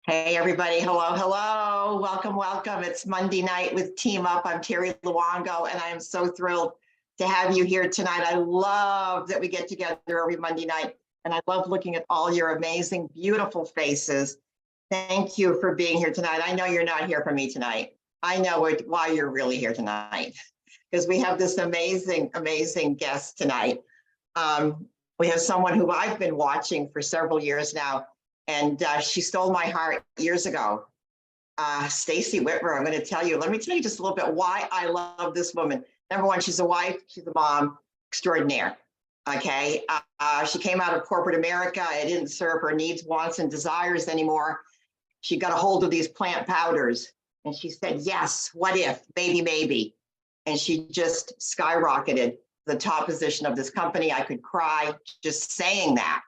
Hey, everybody. Hello, hello. Welcome, welcome. It's Monday night with Team Up. I'm Terry Luongo, and I am so thrilled to have you here tonight. I love that we get together every Monday night, and I love looking at all your amazing, beautiful faces. Thank you for being here tonight. I know you're not here for me tonight. I know why you're really here tonight, because we have this amazing, amazing guest tonight. We have someone who I've been watching for several years now, and she stole my heart years ago. Stacey Whitmer, let me tell you just a little bit why I love this woman. Number one, she's a wife, she's a mom extraordinaire, okay? She came out of corporate America. It didn't serve her needs, wants, and desires anymore. She got a hold of these plant powders and she said, yes, what if, maybe. And she just skyrocketed the top position of this company. I could cry just saying that.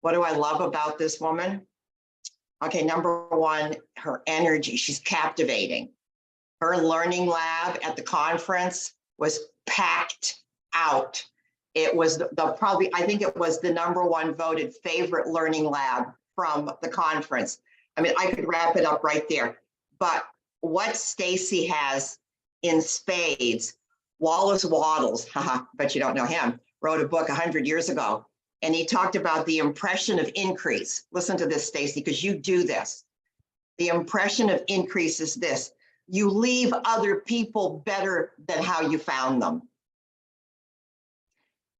What do I love about this woman? Okay, number one, her energy. She's captivating. Her learning lab at the conference was packed out. It was I think it was the number one voted favorite learning lab from the conference. I mean, I could wrap it up right there. But what Stacey has in spades, Wallace Waddles, but you don't know him, wrote a book 100 years ago. And he talked about the impression of increase. Listen to this, Stacey, because you do this. The impression of increase is this. You leave other people better than how you found them.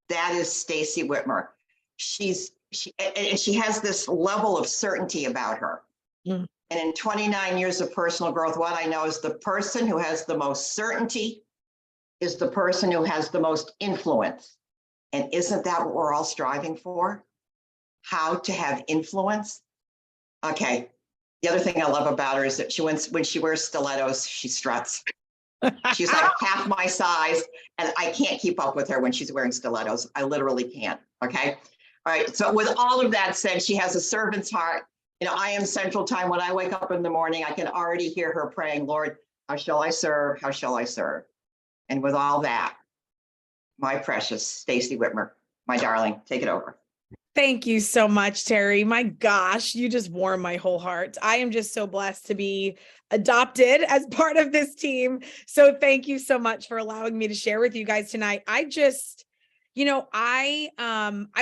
That is Stacey Whitmer. She has this level of certainty about her. Mm. And in 29 years of personal growth, what I know is the person who has the most certainty is the person who has the most influence. And isn't that what we're all striving for? How to have influence? Okay. The other thing I love about her is that when she wears stilettos, she struts. She's like half my size, and I can't keep up with her when she's wearing stilettos. I literally can't. Okay. All right. So with all of that said, she has a servant's heart. You know, I am Central Time. When I wake up in the morning, I can already hear her praying, Lord, how shall I serve? How shall I serve? And with all that, my precious Stacey Whitmer, my darling, take it over. Thank you so much, Terry. My gosh, you just warm my whole heart. I am just so blessed to be adopted as part of this team. So thank you so much for allowing me to share with you guys tonight. I'm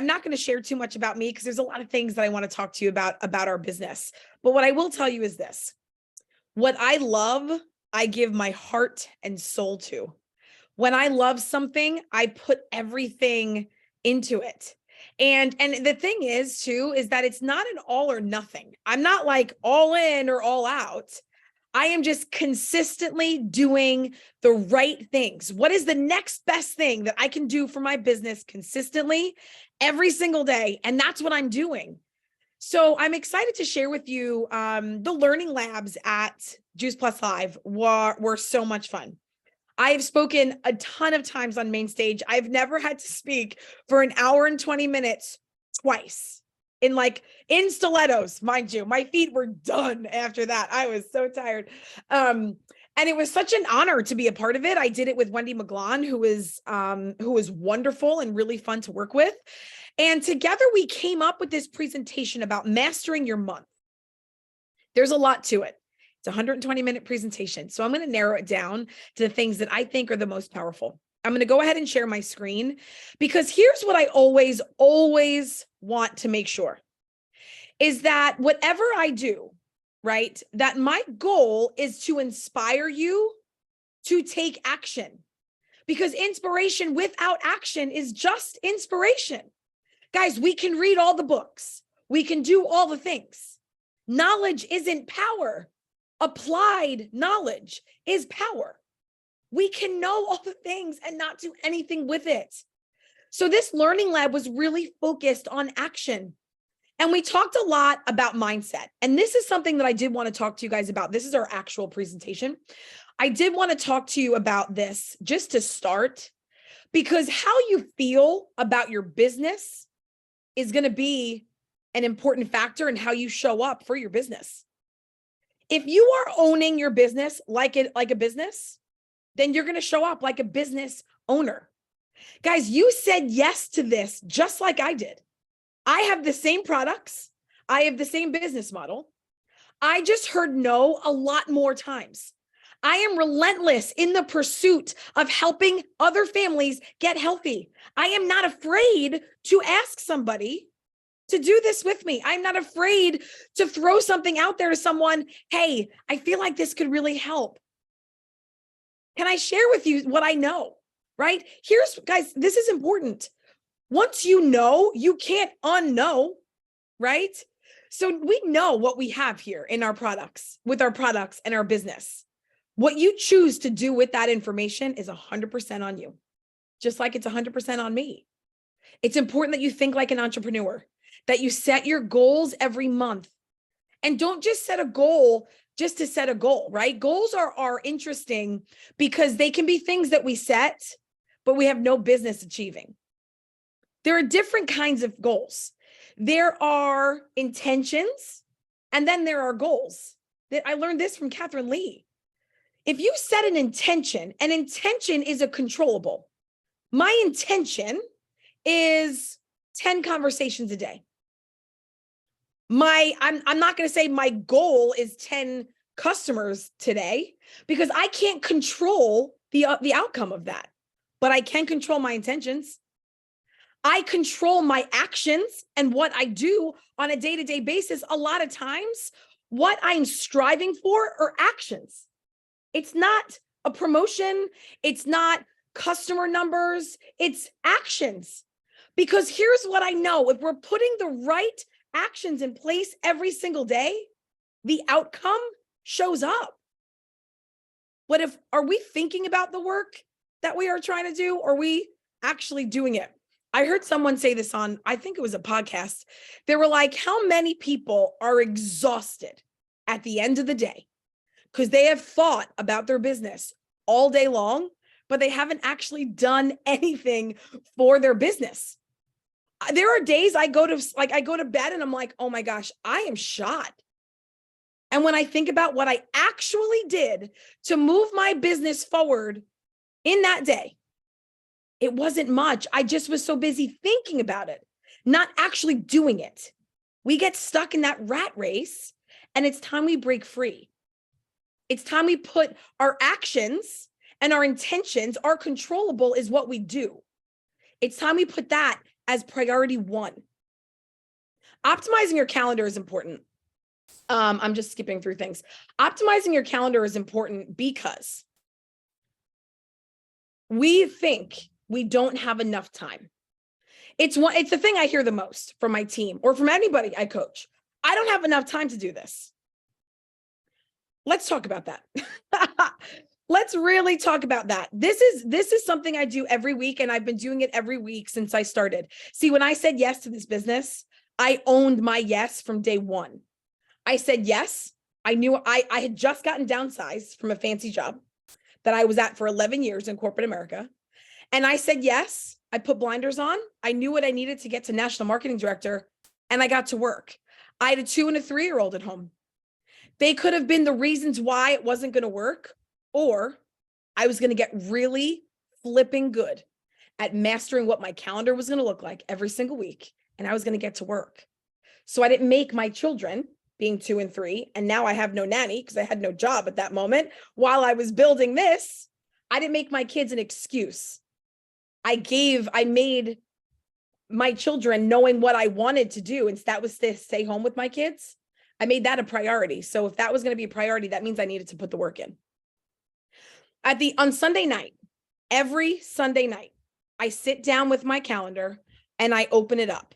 not going to share too much about me because there's a lot of things that I want to talk to you about our business. But what I will tell you is this. What I love, I give my heart and soul to. When I love something, I put everything into it. And the thing is too, is that it's not an all or nothing. I'm not like all in or all out. I am just consistently doing the right things. What is the next best thing that I can do for my business consistently every single day? And that's what I'm doing. So I'm excited to share with you the learning labs at Juice Plus Live were so much fun. I have spoken a ton of times on main stage. I've never had to speak for an hour and 20 minutes twice in stilettos, mind you. My feet were done after that. I was so tired. And it was such an honor to be a part of it. I did it with Wendy McGlon, who is wonderful and really fun to work with. And together we came up with this presentation about mastering your month. There's a lot to it. It's a 120-minute presentation. So I'm going to narrow it down to the things that I think are the most powerful. I'm going to go ahead and share my screen because here's what I always want to make sure is that whatever I do, right, that my goal is to inspire you to take action, because inspiration without action is just inspiration. Guys, we can read all the books. We can do all the things. Knowledge isn't power. Applied knowledge is power. We can know all the things and not do anything with it. So this learning lab was really focused on action. And we talked a lot about mindset. And this is something that I did want to talk to you guys about. This is our actual presentation. I did want to talk to you about this just to start, because how you feel about your business is going to be an important factor in how you show up for your business. If you are owning your business like a business, then you're going to show up like a business owner. Guys, you said yes to this just like I did. I have the same products. I have the same business model. I just heard no a lot more times. I am relentless in the pursuit of helping other families get healthy. I am not afraid to ask somebody to do this with me. I'm not afraid to throw something out there to someone. Hey, I feel like this could really help. Can I share with you what I know? Right? Guys, this is important. Once you know, you can't unknow, right? So we know what we have here in our products, with our products and our business. What you choose to do with that information is 100% on you, just like it's 100% on me. It's important that you think like an entrepreneur, that you set your goals every month. And don't just set a goal just to set a goal, right? Goals are interesting because they can be things that we set, but we have no business achieving. There are different kinds of goals. There are intentions, and then there are goals. I learned this from Catherine Lee. If you set an intention is a controllable. My intention is 10 conversations a day. I'm not going to say my goal is 10 customers today because I can't control the outcome of that, but I can control my intentions. I control my actions and what I do on a day-to-day basis. A lot of times, what I'm striving for are actions. It's not a promotion. It's not customer numbers. It's actions. Because here's what I know. If we're putting the right actions in place every single day, the outcome shows up. But are we thinking about the work that we are trying to do, or are we actually doing it? I heard someone say this on, I think it was a podcast. They were like, how many people are exhausted at the end of the day because they have thought about their business all day long, but they haven't actually done anything for their business? There are days I go to bed and I'm like, oh my gosh, I am shot. And when I think about what I actually did to move my business forward in that day, it wasn't much. I just was so busy thinking about it, not actually doing it. We get stuck in that rat race, and it's time we break free. It's time we put our actions and our intentions, our controllable is what we do. It's time we put that as priority one. Optimizing your calendar is important. I'm just skipping through things. Optimizing your calendar is important because we think we don't have enough time. It's the thing I hear the most from my team or from anybody I coach. I don't have enough time to do this. Let's talk about that. Let's really talk about that. This is something I do every week, and I've been doing it every week since I started. See, when I said yes to this business, I owned my yes from day one. I said yes. I knew I had just gotten downsized from a fancy job that I was at for 11 years in corporate America. And I said yes. I put blinders on. I knew what I needed to get to national marketing director, and I got to work. I had a 2 and a 3-year-old at home. They could have been the reasons why it wasn't going to work, or I was going to get really flipping good at mastering what my calendar was going to look like every single week, and I was going to get to work. So I didn't make my children, being 2 and 3, and now I have no nanny because I had no job at that moment. While I was building this, I didn't make my kids an excuse. I made my children knowing what I wanted to do, and that was to stay home with my kids. I made that a priority. So if that was going to be a priority, that means I needed to put the work in. On Sunday night, every Sunday night, I sit down with my calendar and I open it up.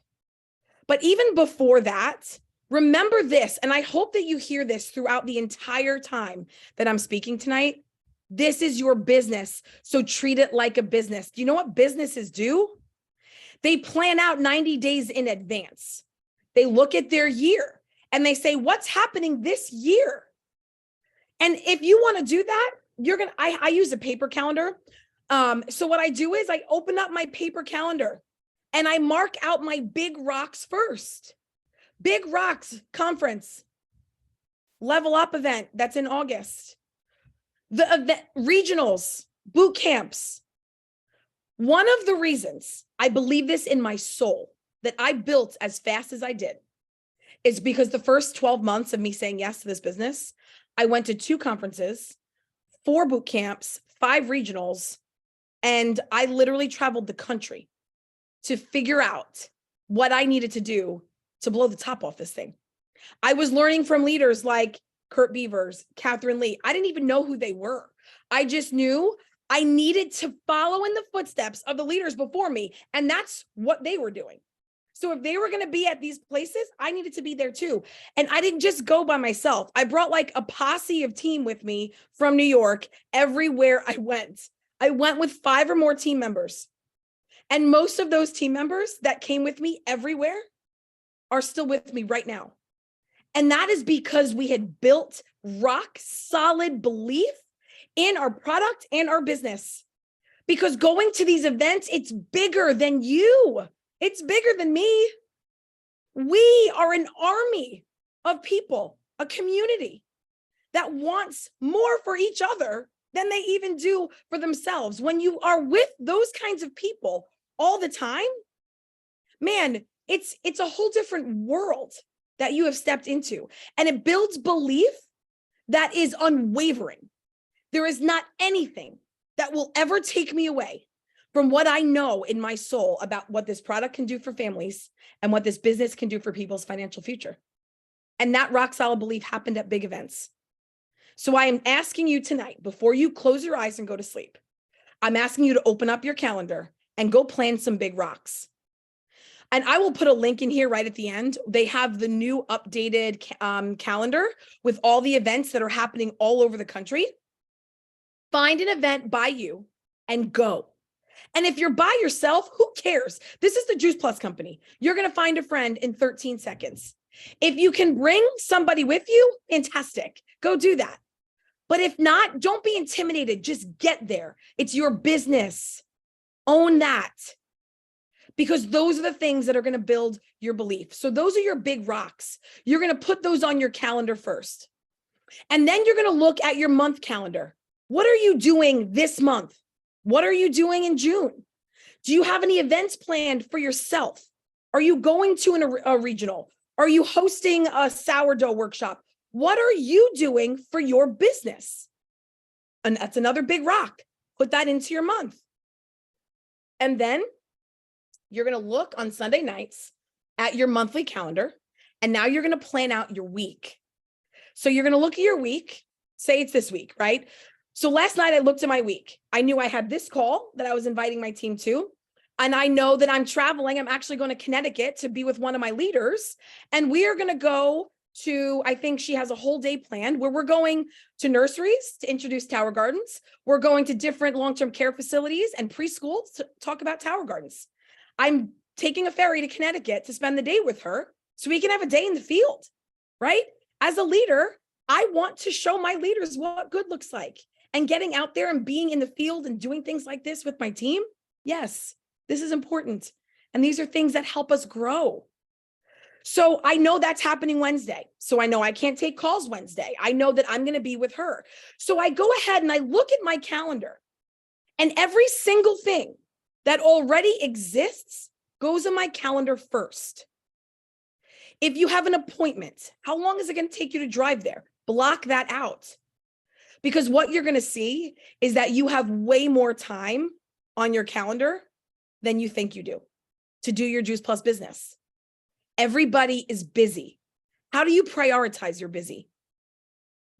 But even before that, remember this, and I hope that you hear this throughout the entire time that I'm speaking tonight. This is your business, so treat it like a business. Do you know what businesses do? They plan out 90 days in advance. They look at their year and they say, what's happening this year? And if you want to do that, I use a paper calendar. So what I do is I open up my paper calendar and I mark out my big rocks first. Big Rocks conference, level up event that's in August. The regionals, boot camps. One of the reasons I believe this in my soul that I built as fast as I did It's because the first 12 months of me saying yes to this business, I went to 2 conferences, 4 boot camps, 5 regionals, and I literally traveled the country to figure out what I needed to do to blow the top off this thing. I was learning from leaders like Kurt Beavers, Catherine Lee. I didn't even know who they were. I just knew I needed to follow in the footsteps of the leaders before me. And that's what they were doing. So if they were going to be at these places, I needed to be there too. And I didn't just go by myself. I brought like a posse of team with me from New York everywhere I went. I went with 5 or more team members. And most of those team members that came with me everywhere are still with me right now. And that is because we had built rock solid belief in our product and our business. Because going to these events, it's bigger than you. It's bigger than me. We are an army of people, a community that wants more for each other than they even do for themselves. When you are with those kinds of people all the time, man, it's a whole different world that you have stepped into. And it builds belief that is unwavering. There is not anything that will ever take me away from what I know in my soul about what this product can do for families and what this business can do for people's financial future. And that rock solid belief happened at big events. So I am asking you tonight, before you close your eyes and go to sleep, I'm asking you to open up your calendar and go plan some big rocks. And I will put a link in here right at the end. They have the new updated calendar with all the events that are happening all over the country. Find an event by you and go. And if you're by yourself, who cares? This is the Juice Plus company. You're going to find a friend in 13 seconds. If you can bring somebody with you, fantastic. Go do that. But if not, don't be intimidated. Just get there. It's your business. Own that. Because those are the things that are going to build your belief. So those are your big rocks. You're going to put those on your calendar first. And then you're going to look at your month calendar. What are you doing this month? What are you doing in June? Do you have any events planned for yourself? Are you going to a regional? Are you hosting a sourdough workshop? What are you doing for your business? And that's another big rock. Put that into your month. And then you're going to look on Sunday nights at your monthly calendar, and now you're going to plan out your week. So you're going to look at your week, say it's this week, right? So last night I looked at my week. I knew I had this call that I was inviting my team to, and I know that I'm traveling. I'm actually going to Connecticut to be with one of my leaders, and we are going to go to, I think she has a whole day planned where we're going to nurseries to introduce Tower Gardens. We're going to different long-term care facilities and preschools to talk about Tower Gardens. I'm taking a ferry to Connecticut to spend the day with her so we can have a day in the field, right? As a leader, I want to show my leaders what good looks like. And getting out there and being in the field and doing things like this with my team, yes, this is important. And these are things that help us grow. So I know that's happening Wednesday. So I know I can't take calls Wednesday. I know that I'm going to be with her. So I go ahead and I look at my calendar, and every single thing that already exists goes in my calendar first. If you have an appointment, how long is it going to take you to drive there? Block that out. Because what you're going to see is that you have way more time on your calendar than you think you do to do your Juice Plus business. Everybody is busy. How do you prioritize your busy?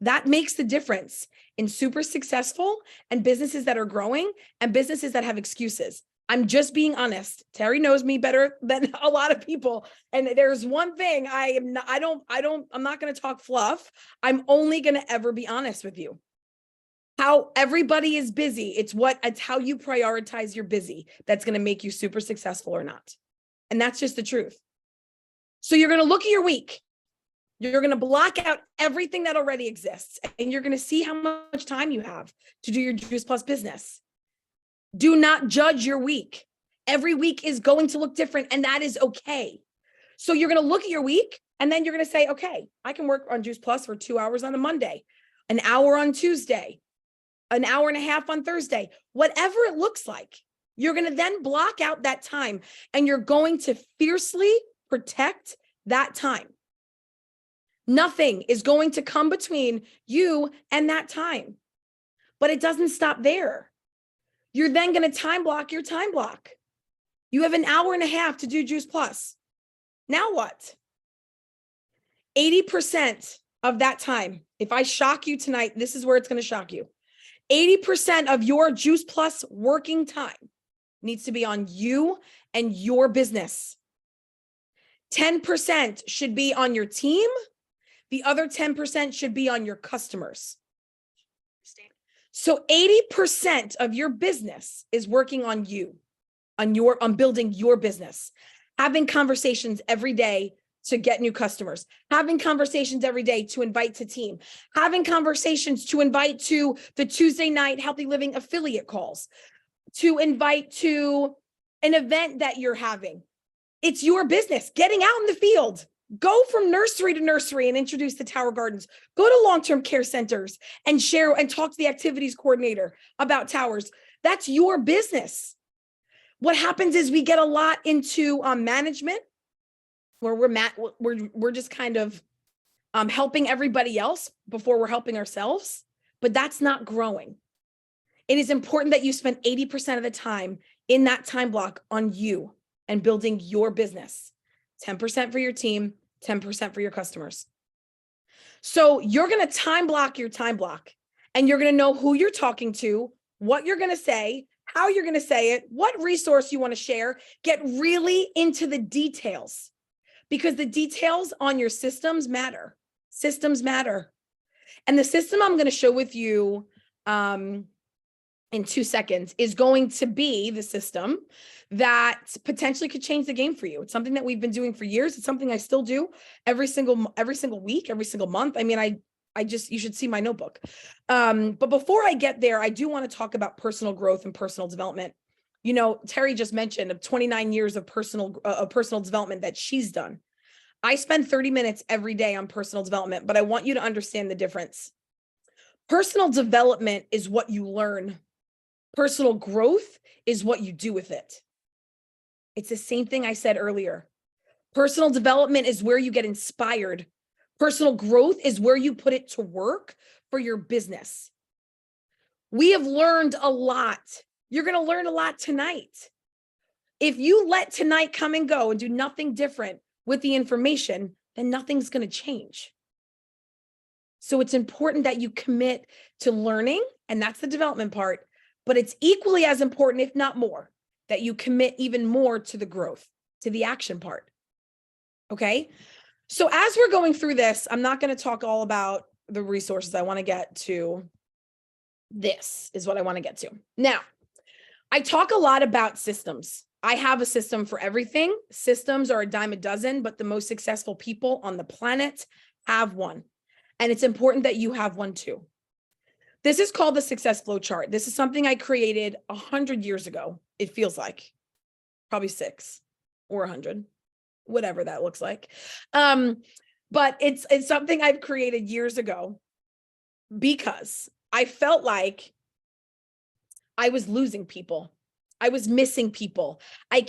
That makes the difference in super successful and businesses that are growing and businesses that have excuses. I'm just being honest. Terry knows me better than a lot of people. And there's one thing I'm not going to talk fluff. I'm only going to ever be honest with you. How everybody is busy. It's how you prioritize your busy that's going to make you super successful or not. And that's just the truth. So you're going to look at your week. You're going to block out everything that already exists, and you're going to see how much time you have to do your Juice Plus business. Do not judge your week. Every week is going to look different, and that is okay. So you're going to look at your week, and then you're going to say, okay, I can work on Juice Plus for 2 hours on a Monday, an hour on Tuesday, an hour and a half on Thursday, whatever it looks like. You're going to then block out that time, and you're going to fiercely protect that time. Nothing is going to come between you and that time. But it doesn't stop there. You're then going to time block your time block. You have an hour and a half to do Juice Plus. Now what? 80% of that time, if I shock you tonight, this is where it's going to shock you. 80% of your Juice Plus working time needs to be on you and your business. 10% should be on your team. The other 10% should be on your customers. So 80% of your business is working on you, on building your business, having conversations every day to get new customers, having conversations every day to invite to team, having conversations to invite to the Tuesday night Healthy Living affiliate calls, to invite to an event that you're having. It's your business, getting out in the field. Go from nursery to nursery and introduce the Tower Gardens. Go to long-term care centers and share and talk to the activities coordinator about towers. That's your business. What happens is we get a lot into management, where we're just kind of helping everybody else before we're helping ourselves, but that's not growing. It is important that you spend 80% of the time in that time block on you and building your business. 10% for your team, 10% for your customers. So you're going to time block your time block, and you're going to know who you're talking to, what you're going to say, how you're going to say it, what resource you want to share. Get really into the details, because the details on your systems matter. Systems matter. And the system I'm going to show with you in 2 seconds is going to be the system that potentially could change the game for you. It's something that we've been doing for years. It's something I still do every single week, every single month. I mean, you should see my notebook. But before I get there, I do want to talk about personal growth and personal development. You know, Terry just mentioned of 29 years of personal development that she's done. I spend 30 minutes every day on personal development, but I want you to understand the difference. Personal development is what you learn. Personal growth is what you do with it. It's the same thing I said earlier. Personal development is where you get inspired. Personal growth is where you put it to work for your business. We have learned a lot. You're going to learn a lot tonight. If you let tonight come and go and do nothing different with the information, then nothing's going to change. So it's important that you commit to learning, and that's the development part, but it's equally as important, if not more, that you commit even more to the growth, to the action part. Okay? So as we're going through this, I'm not going to talk all about the resources. I want to get to this is what I want to get to. Now, I talk a lot about systems. I have a system for everything. Systems are a dime a dozen, but the most successful people on the planet have one. And it's important that you have one too. This is called the success flow chart. This is something I created 100 years ago. It feels like probably 6 or 100, whatever that looks like. But it's something I've created years ago because I felt like I was losing people. I was missing people. I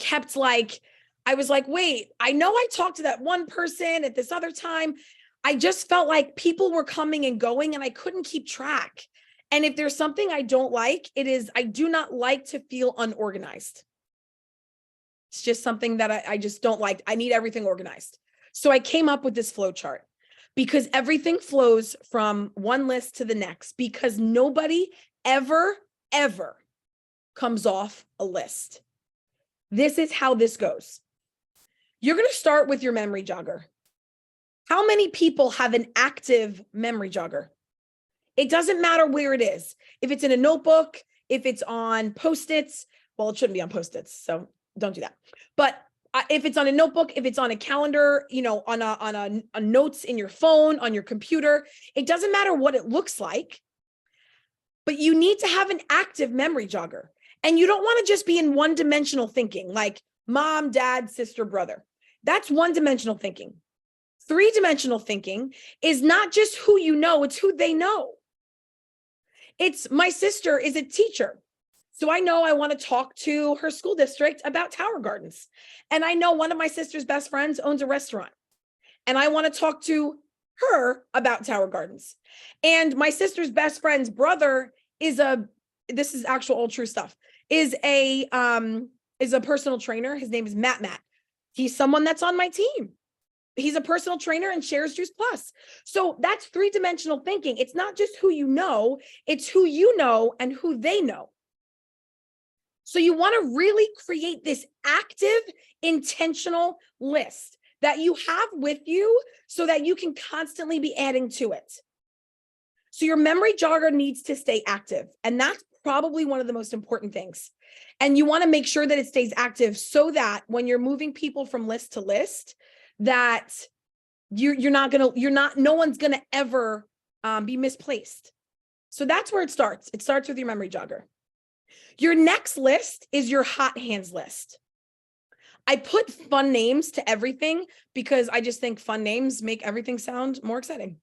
was like, wait, I know I talked to that one person at this other time. I just felt like people were coming and going and I couldn't keep track. And if there's something I don't like, it is, I do not like to feel unorganized. It's just something that I just don't like. I need everything organized. So I came up with this flow chart because everything flows from one list to the next, because nobody ever comes off a list. This is how this goes. You're going to start with your memory jogger. How many people have an active memory jogger? It doesn't matter where it is. If it's in a notebook, if it's on Post-its, well, it shouldn't be on Post-its, so don't do that. But if it's on a notebook, if it's on a calendar, you know, on a notes in your phone, on your computer, it doesn't matter what it looks like, but you need to have an active memory jogger. And you don't want to just be in one-dimensional thinking, like mom, dad, sister, brother. That's one-dimensional thinking. Three-dimensional thinking is not just who you know, it's who they know. It's my sister is a teacher. So I know I want to talk to her school district about Tower Gardens. And I know one of my sister's best friends owns a restaurant. And I want to talk to her about Tower Gardens. And my sister's best friend's brother is this is actual old true stuff, is a personal trainer. His name is Matt. He's someone that's on my team. He's a personal trainer and shares Juice Plus. So that's three-dimensional thinking. It's not just who you know, it's who you know and who they know. So you want to really create this active, intentional list that you have with you so that you can constantly be adding to it. So your memory jogger needs to stay active. And that's probably one of the most important things. And you want to make sure that it stays active so that when you're moving people from list to list, that no one's going to ever be misplaced. So that's where it starts. It starts with your memory jogger. Your next list is your hot hands list. I put fun names to everything because I just think fun names make everything sound more exciting.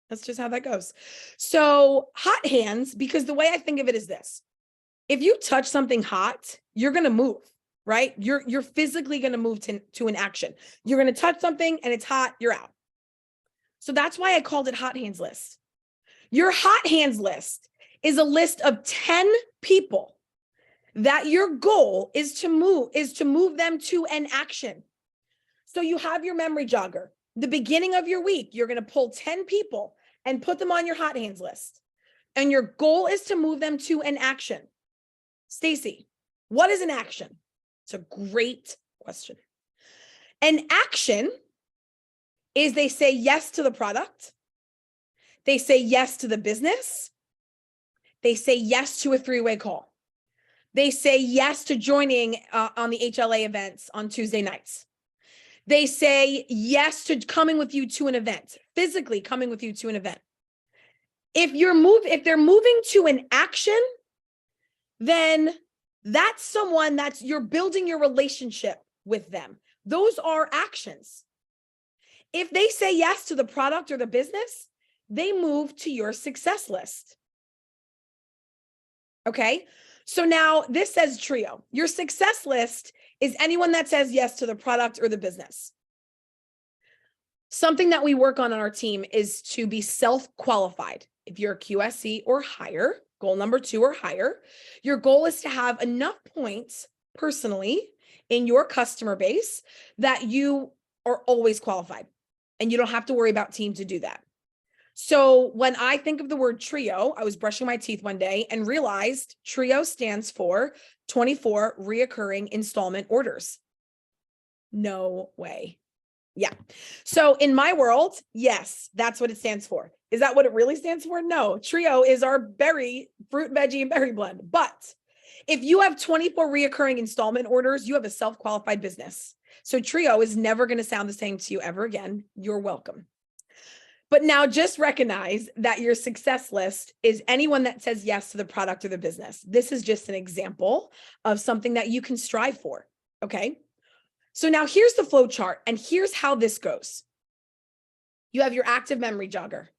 That's just how that goes. So hot hands, because the way I think of it is this. If you touch something hot, you're going to move, right? You're physically going to move to an action. You're going to touch something and it's hot, you're out. So that's why I called it hot hands list. Your hot hands list is a list of 10 people that your goal is to move them to an action. So you have your memory jogger. The beginning of your week, you're going to pull 10 people and put them on your hot hands list. And your goal is to move them to an action. Stacey, what is an action? It's a great question. An action is they say yes to the product. They say yes to the business. They say yes to a 3-way call. They say yes to joining on the HLA events on Tuesday nights. They say yes to coming with you to an event, physically coming with you to an event. If they're moving to an action, then that's someone you're building your relationship with them. Those are actions. If they say yes to the product or the business, they move to your success list. Okay. So now this says trio. Your success list is anyone that says yes to the product or the business. Something that we work on our team is to be self-qualified. If you're a QSC or higher, goal number 2 or higher, your goal is to have enough points personally in your customer base that you are always qualified and you don't have to worry about team to do that. So when I think of the word trio, I was brushing my teeth one day and realized trio stands for 24 reoccurring installment orders. No way. Yeah. So in my world, yes, that's what it stands for. Is that what it really stands for? No. Trio is our berry, fruit, veggie, and berry blend. But if you have 24 reoccurring installment orders, you have a self-qualified business. So trio is never going to sound the same to you ever again. You're welcome. But now just recognize that your success list is anyone that says yes to the product or the business. This is just an example of something that you can strive for. Okay. So now here's the flow chart and here's how this goes. You have your active memory jogger.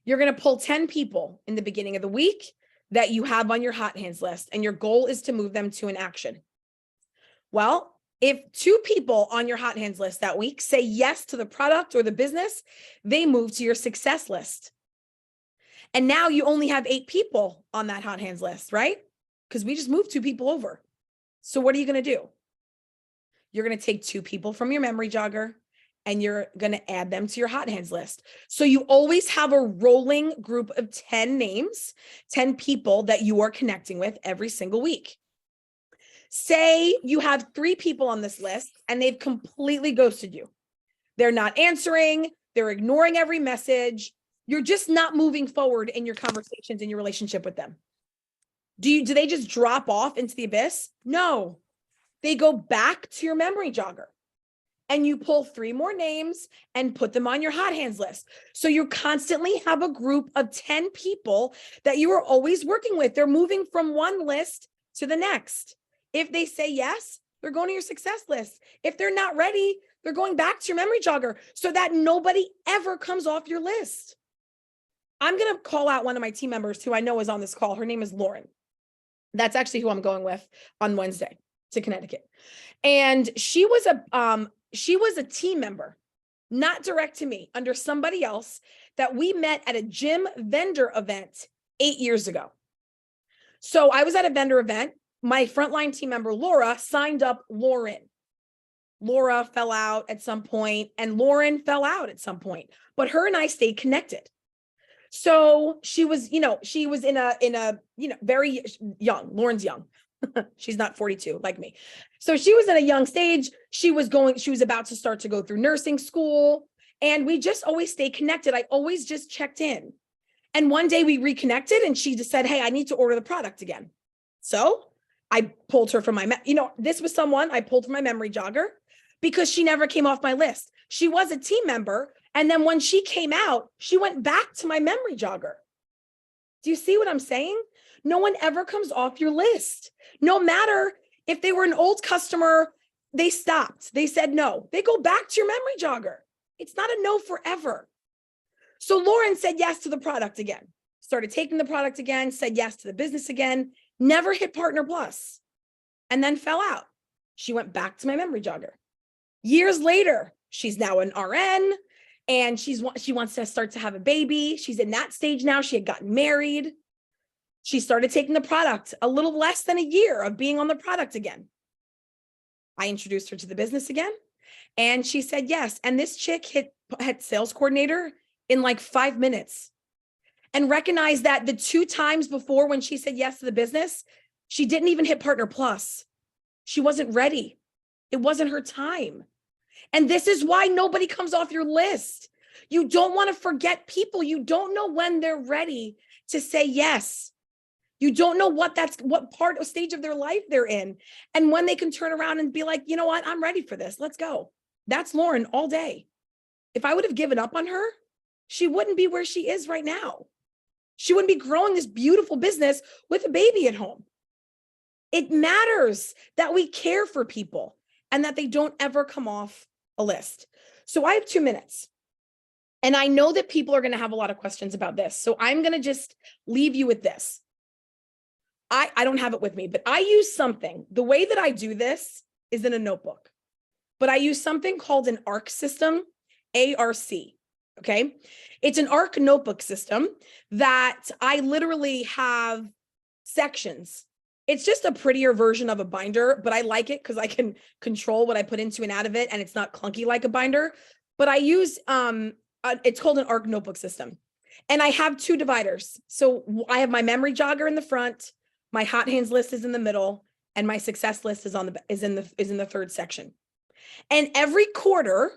You're going to pull 10 people in the beginning of the week that you have on your hot hands list, and your goal is to move them to an action. Well, if 2 people on your hot hands list that week say yes to the product or the business, they move to your success list. And now you only have 8 people on that hot hands list, right? Because we just moved 2 people over. So what are you going to do? You're going to take 2 people from your memory jogger and you're going to add them to your hot hands list. So you always have a rolling group of 10 names, 10 people that you are connecting with every single week. Say you have 3 people on this list and they've completely ghosted you. They're not answering. They're ignoring every message. You're just not moving forward in your conversations, in your relationship with them. Do they just drop off into the abyss? No, they go back to your memory jogger and you pull 3 more names and put them on your hot hands list. So you constantly have a group of 10 people that you are always working with. They're moving from one list to the next. If they say yes, they're going to your success list. If they're not ready, they're going back to your memory jogger so that nobody ever comes off your list. I'm going to call out one of my team members who I know is on this call. Her name is Lauren. That's actually who I'm going with on Wednesday to Connecticut. And she was a team member not direct to me, under somebody else that we met at a gym vendor event 8 years ago. So I was at a vendor event. My frontline team member, Laura, signed up Lauren. Laura fell out at some point and Lauren fell out at some point, but her and I stayed connected. So she was, she was in a, very young. Lauren's young. She's not 42 like me. So she was at a young stage. She was about to start to go through nursing school. And we just always stayed connected. I always just checked in. And one day we reconnected and she just said, hey, I need to order the product again. So I pulled her from my, this was someone I pulled from my memory jogger because she never came off my list. She was a team member. And then when she came out, she went back to my memory jogger. Do you see what I'm saying? No one ever comes off your list. No matter if they were an old customer, they stopped. They said no. They go back to your memory jogger. It's not a no forever. So Lauren said yes to the product again, started taking the product again, said yes to the business again, never hit Partner Plus, and then fell out. She went back to my memory jogger. Years later, she's now an RN and she wants to start to have a baby. She's in that stage now. She had gotten married. She started taking the product, a little less than a year of being on the product again. I introduced her to the business again and she said yes. And this chick hit sales coordinator in like 5 minutes and recognized that the 2 times before when she said yes to the business, she didn't even hit Partner Plus. She wasn't ready. It wasn't her time. And this is why nobody comes off your list. You don't want to forget people. You don't know when they're ready to say yes. You don't know what part or stage of their life they're in. And when they can turn around and be like, you know what, I'm ready for this. Let's go. That's Lauren all day. If I would have given up on her, she wouldn't be where she is right now. She wouldn't be growing this beautiful business with a baby at home. It matters that we care for people and that they don't ever come off a list. So I have 2 minutes. And I know that people are going to have a lot of questions about this. So I'm going to just leave you with this. I don't have it with me, but I use something. The way that I do this is in a notebook, but I use something called an ARC system, ARC. Okay. It's an ARC notebook system that I literally have sections. It's just a prettier version of a binder, but I like it because I can control what I put into and out of it. And it's not clunky like a binder, but I use, it's called an ARC notebook system. And I have 2 dividers. So I have my memory jogger in the front, my hot hands list is in the middle, and my success list is in the 3rd section. And every quarter,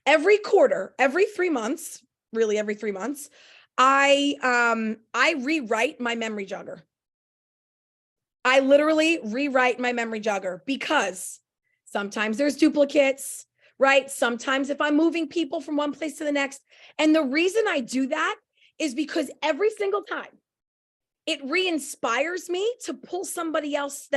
every quarter, every 3 months, really every 3 months, I rewrite my memory jogger. I literally rewrite my memory jogger because sometimes there's duplicates, right? Sometimes if I'm moving people from one place to the next. And the reason I do that is because every single time it re-inspires me to pull somebody else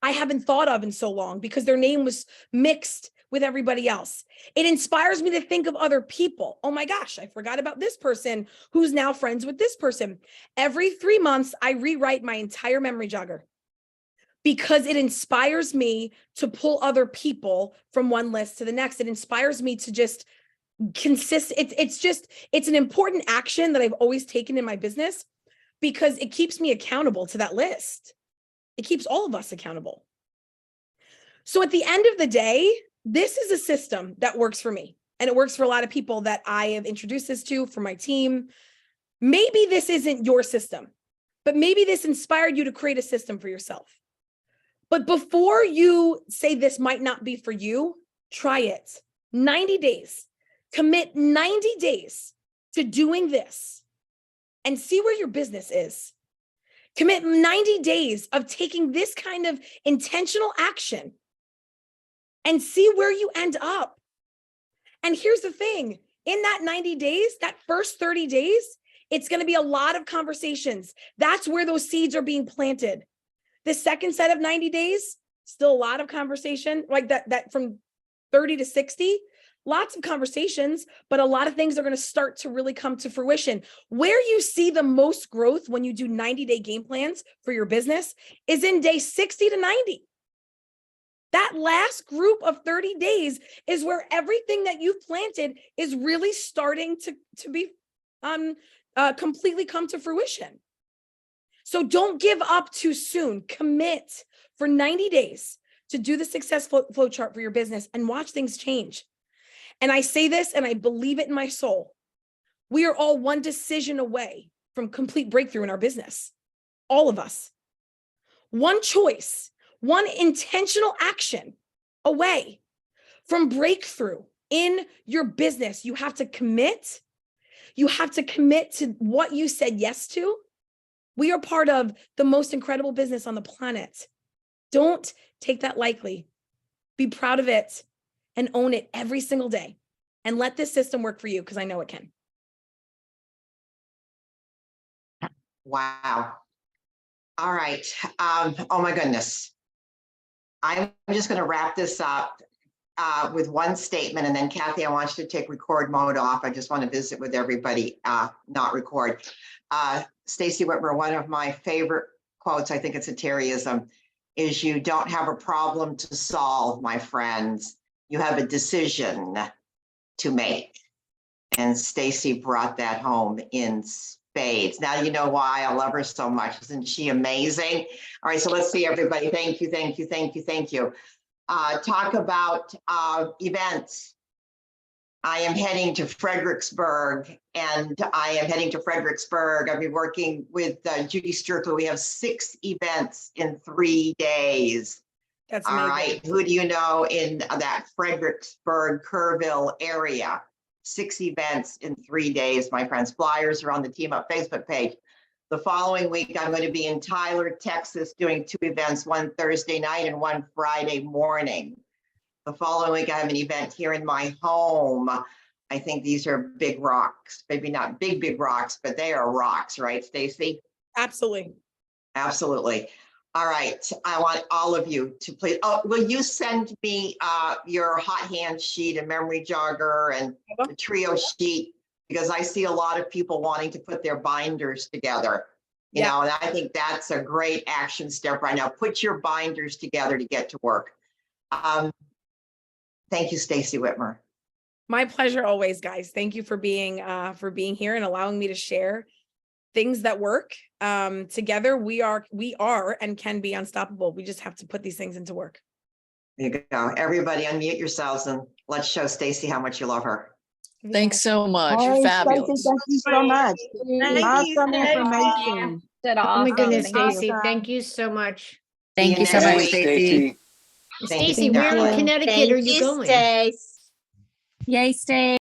I haven't thought of in so long because their name was mixed with everybody else. It inspires me to think of other people. Oh my gosh, I forgot about this person who's now friends with this person. Every 3 months, I rewrite my entire memory jogger because it inspires me to pull other people from one list to the next. It inspires me to just it's an important action that I've always taken in my business because it keeps me accountable to that list. It keeps all of us accountable. So at the end of the day, this is a system that works for me. And it works for a lot of people that I have introduced this to for my team. Maybe this isn't your system, but maybe this inspired you to create a system for yourself. But before you say this might not be for you, try it. 90 days. Commit 90 days to doing this and see where your business is. Commit 90 days of taking this kind of intentional action and see where you end up. And here's the thing, in that 90 days, that first 30 days, it's going to be a lot of conversations. That's where those seeds are being planted. The second set of 90 days, still a lot of conversation, like that from 30 to 60, lots of conversations, but a lot of things are going to start to really come to fruition. Where you see the most growth when you do 90-day game plans for your business is in day 60 to 90. That last group of 30 days is where everything that you've planted is really starting to be completely come to fruition. So don't give up too soon. Commit for 90 days to do the success flow chart for your business and watch things change. And I say this and I believe it in my soul. We are all one decision away from complete breakthrough in our business. All of us. One choice, one intentional action away from breakthrough in your business. You have to commit. You have to commit to what you said yes to. We are part of the most incredible business on the planet. Don't take that lightly. Be proud of it and own it every single day. And let this system work for you, because I know it can. Wow. All right. Oh my goodness. I'm just going to wrap this up with one statement, and then Kathy, I want you to take record mode off. I just want to visit with everybody, not record. Stacey Whitmer, one of my favorite quotes, I think it's a Terryism, is you don't have a problem to solve, my friends. You have a decision to make. And Stacey brought that home in spades. Now you know why I love her so much. Isn't she amazing? All right, so let's see, everybody. Thank you, thank you, thank you, thank you. Talk about events. I am heading to Fredericksburg, and I've been working with Judy Sterkler. We have 6 events in 3 days. That's all amazing. right. Who do you know in that Fredericksburg, Kerrville area? 6 events in 3 days, my friends. Flyers are on the Team Up Facebook page. The following week, I'm going to be in Tyler, Texas, doing 2 events, one Thursday night and one Friday morning. The following week, I have an event here in my home. I think these are big rocks, maybe not big, big rocks, but they are rocks, right, Stacey? Absolutely. Absolutely. All right. I want all of you to please. Oh, will you send me your hot hand sheet and memory jogger and the trio sheet? Because I see a lot of people wanting to put their binders together. You know, and I think that's a great action step right now. Put your binders together to get to work. Thank you, Stacey Whitmer. My pleasure always, guys. Thank you for being here and allowing me to share things that work. Together, we are and can be unstoppable. We just have to put these things into work. There you go. Everybody unmute yourselves and let's show Stacey how much you love her. Thanks so much. Hey, Fabulous. Stacey, thank you so much. Awesome information. Oh my goodness, Awesome. Stacey, thank you so much. Thank you so next much, week. Stacey. Thank you, Stacey, where in Sarah. Connecticut are you going? Stace. Yay, Stacey.